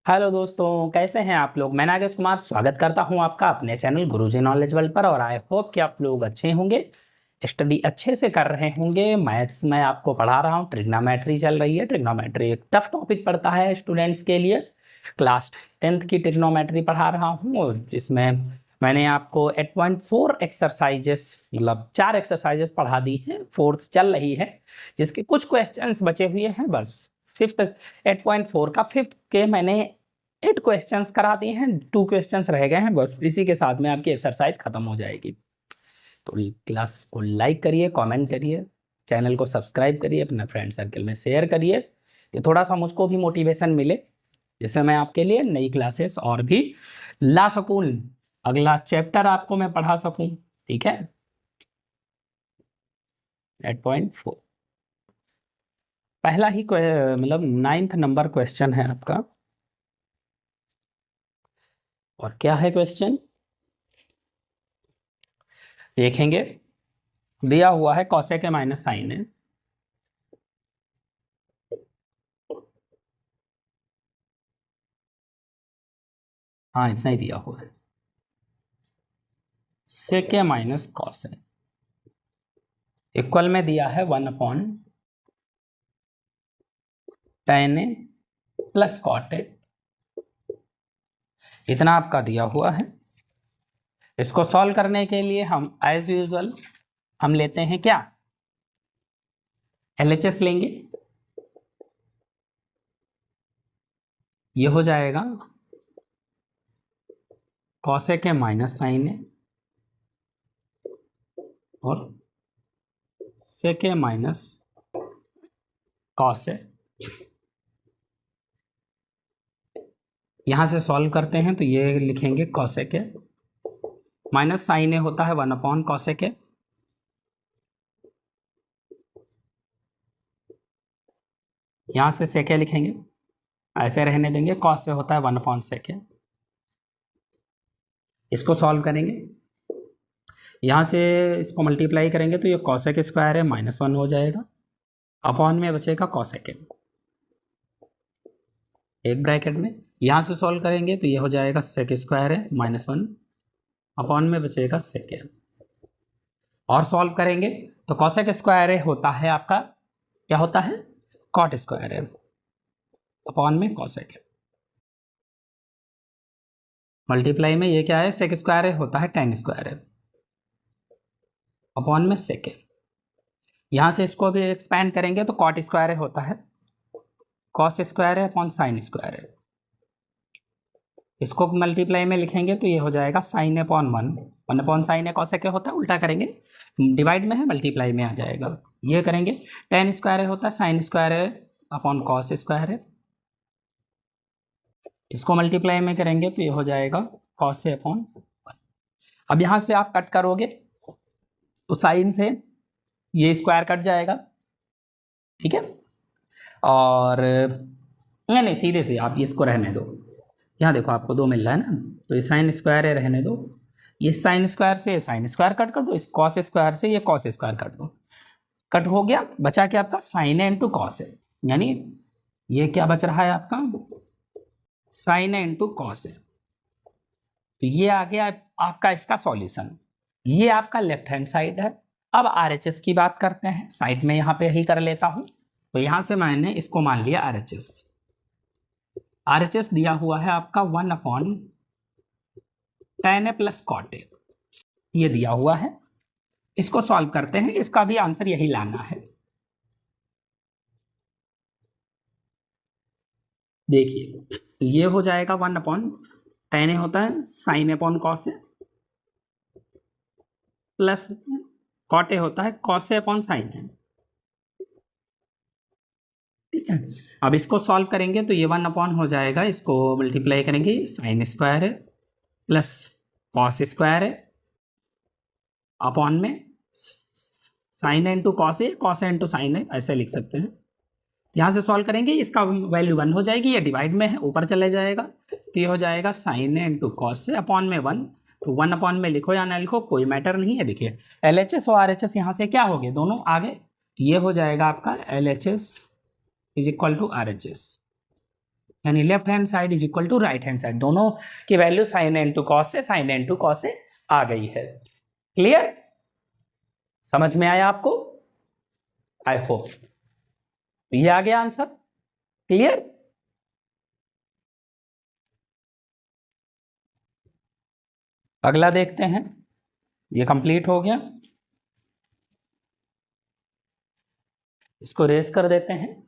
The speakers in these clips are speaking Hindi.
हेलो दोस्तों, कैसे हैं आप लोग। मैं नागेश कुमार स्वागत करता हूं आपका अपने चैनल गुरुजी नॉलेज वर्ल्ड पर। और आई होप कि आप लोग अच्छे होंगे, स्टडी अच्छे से कर रहे होंगे। मैथ्स में आपको पढ़ा रहा हूं, ट्रिग्नोमेट्री चल रही है। ट्रिग्नोमेट्री एक टफ टॉपिक पड़ता है स्टूडेंट्स के लिए। क्लास 10th की ट्रिग्नोमेट्री पढ़ा रहा हूँ, और जिसमें मैंने आपको 8.4 एक्सरसाइजेस मतलब 4 एक्सरसाइजेस पढ़ा दी हैं। 4th चल रही है, जिसके कुछ क्वेश्चंस बचे हुए हैं। बस 8.4 का 5th के मैंने 8 क्वेश्चंस करा दिए हैं, 2 क्वेश्चंस रह गए हैं। बस इसी के साथ में आपकी एक्सरसाइज खत्म हो जाएगी। तो क्लास को लाइक करिए, कमेंट करिए, चैनल को सब्सक्राइब करिए, अपने फ्रेंड सर्कल में शेयर करिए कि थोड़ा सा मुझको भी मोटिवेशन मिले, जिससे मैं आपके लिए नई क्लासेस और भी ला सकूँ, अगला चैप्टर आपको मैं पढ़ा सकूँ। ठीक है। 8.4 पहला ही मतलब 9th नंबर क्वेश्चन है आपका। और क्या है क्वेश्चन देखेंगे। दिया हुआ है कॉसेक माइनस साइन है। हाँ, इतना ही दिया हुआ है। सेक माइनस कॉस है इक्वल में दिया है 1/tan ए प्लस कॉट ए। इतना आपका दिया हुआ है। इसको सॉल्व करने के लिए हम एज यूजुअल हम लेते हैं क्या, LHS लेंगे। ये हो जाएगा कॉसेक माइनस साइन है और सेक माइनस कॉस है। यहां से सॉल्व करते हैं तो ये लिखेंगे कॉसेक माइनस साइन ए होता है 1/cosec। यहां से सेक लिखेंगे, ऐसे रहने देंगे। कॉस से होता है 1/sec। इसको सॉल्व करेंगे, यहाँ से इसको मल्टीप्लाई करेंगे तो ये कॉसेक स्क्वायर है -1 हो जाएगा। अपॉन में बचेगा कॉसेक एक ब्रैकेट में। यहाँ से सॉल्व करेंगे तो ये हो जाएगा सेक स्क्वायर है -1 अपॉन में बचेगा सेक। और सॉल्व करेंगे तो कॉसेक स्क्वायर है होता है आपका, क्या होता है, कॉट स्क्वायर है अपॉन में कॉसेक। मल्टीप्लाई में ये क्या है, सेक स्क्वायर है होता है tan स्क्वायर है अपॉन में सेक। यहाँ से इसको भी एक्सपैंड करेंगे तो कॉट स्क्वायर है होता है कॉस स्क्वायर है अपॉन साइन स्क्वायर है। इसको मल्टीप्लाई में लिखेंगे तो ये हो जाएगा साइन अपॉन 1/sin है कॉसेक होता है। उल्टा करेंगे, डिवाइड में है मल्टीप्लाई में आ जाएगा। ये करेंगे tan स्क्वायर है होता है साइन स्क्वायर है अपॉन कॉस स्क्वायर है। इसको मल्टीप्लाई में करेंगे तो ये हो जाएगा कॉस से अपॉन 1। अब यहाँ से आप कट करोगे तो साइन से ये स्क्वायर कट जाएगा, ठीक है। और नहीं सीधे से आप इसको रहने दो। यहाँ देखो आपको 2 मिल रहा है ना, तो ये साइन स्क्वायर है रहने दो। ये साइन स्क्वायर से साइन स्क्वायर कट कर दो, इस कॉस स्क्वायर से ये कॉस स्क्वायर कट दो। कट हो गया, बचा क्या आपका साइन है इंटू कॉस है, यानी ये क्या बच रहा है आपका साइन है इंटू कॉस है। तो ये आ गया आपका इसका सॉल्यूशन। ये आपका लेफ्ट हैंड साइड है। अब RHS की बात करते हैं, साइड में यहाँ पे ही कर लेता हूँ। तो यहाँ से मैंने इसको मान लिया RHS। RHS दिया हुआ है आपका 1/tan ए प्लस कॉट ए, ये दिया हुआ है। इसको सॉल्व करते हैं, इसका भी आंसर यही लाना है। देखिए ये हो जाएगा 1/tan ए होता है sine upon cos A plus cot A होता है कॉस ए अपॉन साइन है, ठीक है। अब इसको सॉल्व करेंगे तो ये 1 हो जाएगा, इसको मल्टीप्लाई करेंगे साइन स्क्वायर है प्लस कॉस स्क्वायर है अपॉन में sine into cos A into sine है, ऐसे लिख सकते हैं। यहाँ से सॉल्व करेंगे, इसका वैल्यू 1 हो जाएगी, ये डिवाइड में है ऊपर चले जाएगा तो ये हो जाएगा sign A into cos A upon में 1। तो 1 में लिखो या ना लिखो कोई मैटर नहीं है। देखिए LHS और RHS यहाँ से क्या हो गए, दोनों आगे। ये हो जाएगा आपका LHS is equal to RHS। यानी left hand side is equal to right hand side, दोनों की value sine and to cos से साइन एन टू कॉस से आ गई है। क्लियर, समझ में आया आपको? आई होप ये आ गया आंसर। क्लियर, अगला देखते हैं। ये कंप्लीट हो गया, इसको रेज कर देते हैं।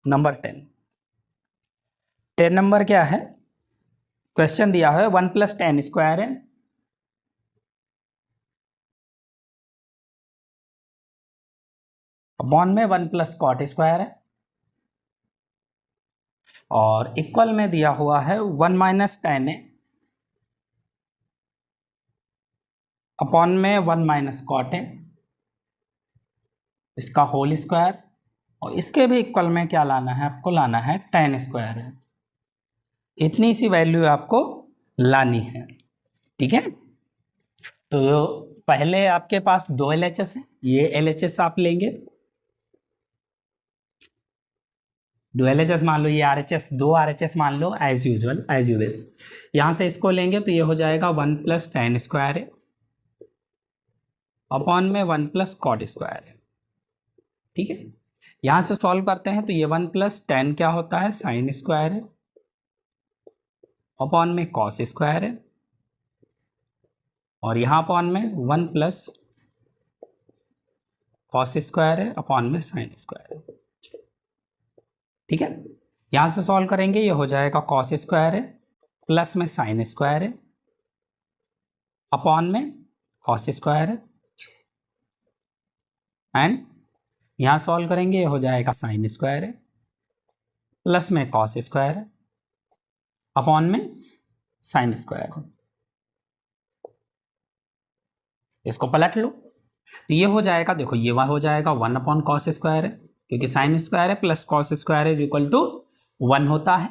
नंबर 10 नंबर क्या है? क्वेश्चन दिया है 1 + tan स्क्वायर है अपॉन में 1 + cot स्क्वायर है, और इक्वल में दिया हुआ है 1 - tan है अपॉन में 1 - cot है, इसका होल स्क्वायर, और इसके भी इक्वल में क्या लाना है आपको? लाना है tan स्क्वायर है। इतनी सी वैल्यू आपको लानी है, ठीक है। तो पहले आपके पास 2 LHS है, ये LHS आप लेंगे, 2 LHS मान लो, ये RHS 2 RHS मान लो, as usual as you wish. यहाँ से इसको लेंगे तो ये हो जाएगा 1 + tan स्क्वायर है अपॉन में 1 + cot स्क्वायर है, ठीक है। यहाँ से सॉल्व करते हैं तो ये 1 + tan क्या होता है? साइन स्क्वायर है अपॉन में कॉस स्क्वायर है, और यहाँ अपॉन में 1 + कॉस स्क्वायर है अपॉन में साइन स्क्वायर है, ठीक है। यहाँ से सॉल्व करेंगे, ये हो जाएगा कॉस स्क्वायर है प्लस में साइन स्क्वायर है अपॉन में कॉस स्क्वायर है, एंड यहाँ सॉल्व करेंगे, ये हो जाएगा साइन स्क्वायर है प्लस में कॉस स्क्वायर है अपॉन में साइन स्क्वायर है। इसको पलट लो तो ये हो जाएगा, देखो ये हो जाएगा 1 अपॉन कॉस स्क्वायर है, क्योंकि साइन स्क्वायर है प्लस कॉस स्क्वायर है इक्वल टू 1 होता है।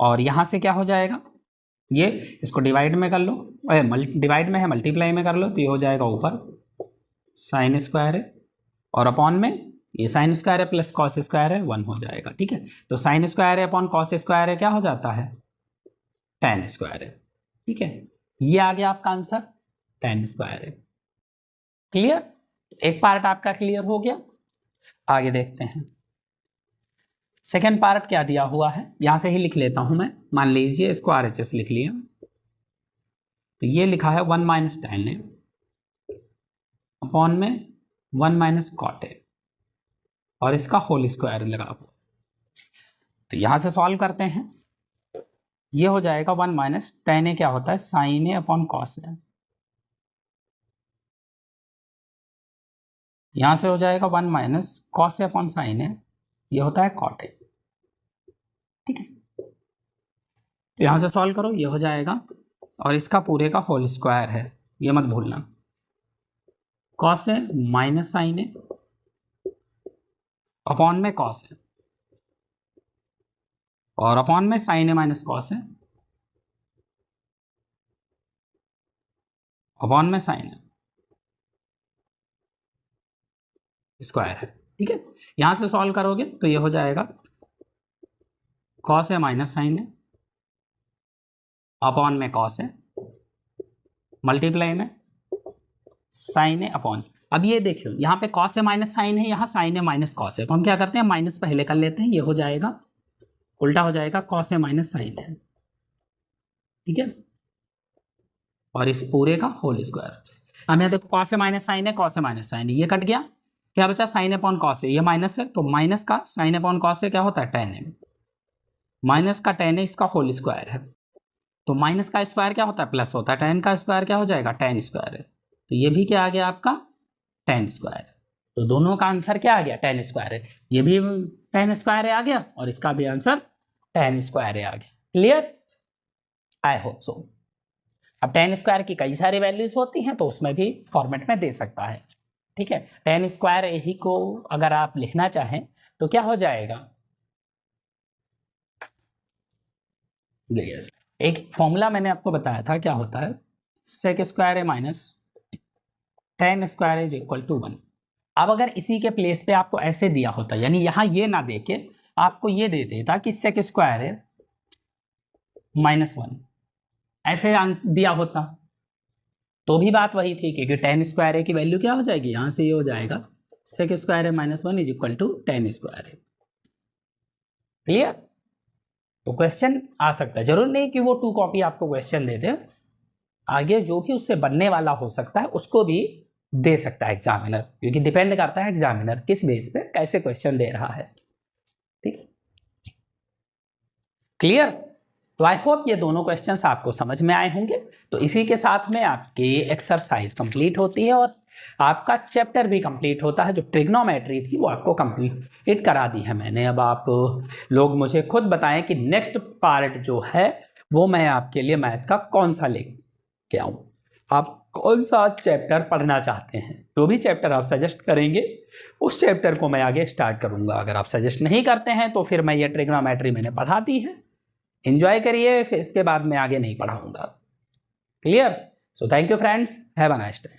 और यहाँ से क्या हो जाएगा, ये इसको डिवाइड में कर लो, डिवाइड में है मल्टीप्लाई में कर लो, तो ये हो जाएगा ऊपर साइन स्क्वायर है और अपॉन में ये साइन स्क्वायर है प्लस कॉस स्क्वायर है 1 हो जाएगा, ठीक है। तो साइन स्क्वायर है अपॉन कॉस स्क्वायर है क्या हो जाता है? tan स्क्वायर है, ठीक है। ये आ गया आपका आंसर, tan स्क्वायर है। क्लियर, एक पार्ट आपका क्लियर हो गया। आगे देखते हैं, सेकेंड पार्ट क्या दिया हुआ है, यहां से ही लिख लेता हूं मैं। मान लीजिए इसको RHS लिख लिया, तो ये लिखा है 1 - tan है अपॉन में 1 - cot है, और इसका होल स्क्वायर लगा हुआ। तो यहां से सॉल्व करते हैं, ये हो जाएगा 1 - tan है क्या होता है? साइन है अपॉन कॉस है, यहां से हो जाएगा 1 - cos है अपॉन साइन है, ये होता है cot है, ठीक है। तो यहां से सॉल्व करो, ये हो जाएगा, और इसका पूरे का होल स्क्वायर है, ये मत भूलना। cos है माइनस साइन है अपॉन में cos है, और अपॉन में साइन है माइनस cos है अपॉन में साइन है स्क्वायर है, ठीक है। यहां से सॉल्व करोगे तो ये हो जाएगा cos है माइनस साइन है अपॉन में cos है मल्टीप्लाई में साइन है अपॉन। अब ये देखियो, यहाँ पे cos है माइनस साइन है, यहाँ साइन है माइनस cos है, तो हम क्या करते हैं माइनस पहले कर लेते हैं, ये हो जाएगा उल्टा हो जाएगा cos है माइनस साइन है, ठीक है, और इस पूरे का होल स्क्वायर। अब यहाँ देखो cos है माइनस साइन है, cos है माइनस साइन है, ये कट गया, क्या बचा? साइन अपॉन कॉस है, ये माइनस है तो माइनस का साइन अपॉन कॉस से क्या होता है? tan है, माइनस का tan है इसका होल स्क्वायर है, तो माइनस का स्क्वायर क्या होता है? प्लस होता है, tan का स्क्वायर क्या हो जाएगा? tan स्क्वायर है, तो ये भी क्या आ गया आपका? tan square. तो दोनों का आंसर क्या आ गया? tan स्क्वायर है, ये भी tan स्क्वायर है आ गया, और इसका भी आंसर tan स्क्वायर है आ गया। Clear, I hope so. अब tan स्क्वायर की कई सारी वैल्यूज होती हैं, तो उसमें भी फॉर्मेट में दे सकता है, ठीक है। tan स्क्वायर यही को अगर आप लिखना चाहें तो क्या हो जाएगा, एक फॉर्मूला मैंने आपको बताया था क्या होता है, sec square A minus tan square is equal to 1। अब अगर इसी के प्लेस पे आपको ऐसे दिया होता, यानी यहां ये ना देके आपको ये दे देता कि सेक स्क्वायर है -1, ऐसे दिया होता तो भी बात वही थी, क्योंकि टेन स्क्वायर ए की वैल्यू क्या हो जाएगी, यहां से ये हो जाएगा सेक स्क्वायर है -1 is equal to tan square है। क्लियर? तो क्वेश्चन आ सकता है, जरूर नहीं कि वो 2 कॉपी आपको क्वेश्चन दे दे, आगे जो भी उससे बनने वाला हो सकता है उसको भी दे सकता है एग्जामिनर, क्योंकि डिपेंड करता है एग्जामिनर किस बेस पे कैसे क्वेश्चन दे रहा है। ठीक, क्लियर? तो आई होप ये दोनों क्वेश्चंस आपको समझ में आए होंगे। तो इसी के साथ में आपकी एक्सरसाइज कंप्लीट होती है और आपका चैप्टर भी कंप्लीट होता है। जो ट्रिग्नोमेट्री थी वो आपको कंप्लीट करा दी है मैंने। अब आप लोग मुझे खुद बताएं कि नेक्स्ट पार्ट जो है वो मैं आपके लिए मैथ का कौन सा लेके आऊँ, आप कौन सा चैप्टर पढ़ना चाहते हैं। जो भी चैप्टर आप सजेस्ट करेंगे उस चैप्टर को मैं आगे स्टार्ट करूँगा। अगर आप सजेस्ट नहीं करते हैं तो फिर मैं ये ट्रिग्नोमेट्री मैंने पढ़ा दी है, एंजॉय करिए, फिर इसके बाद मैं आगे नहीं पढ़ाऊँगा। Clear? So thank you friends, have a nice day.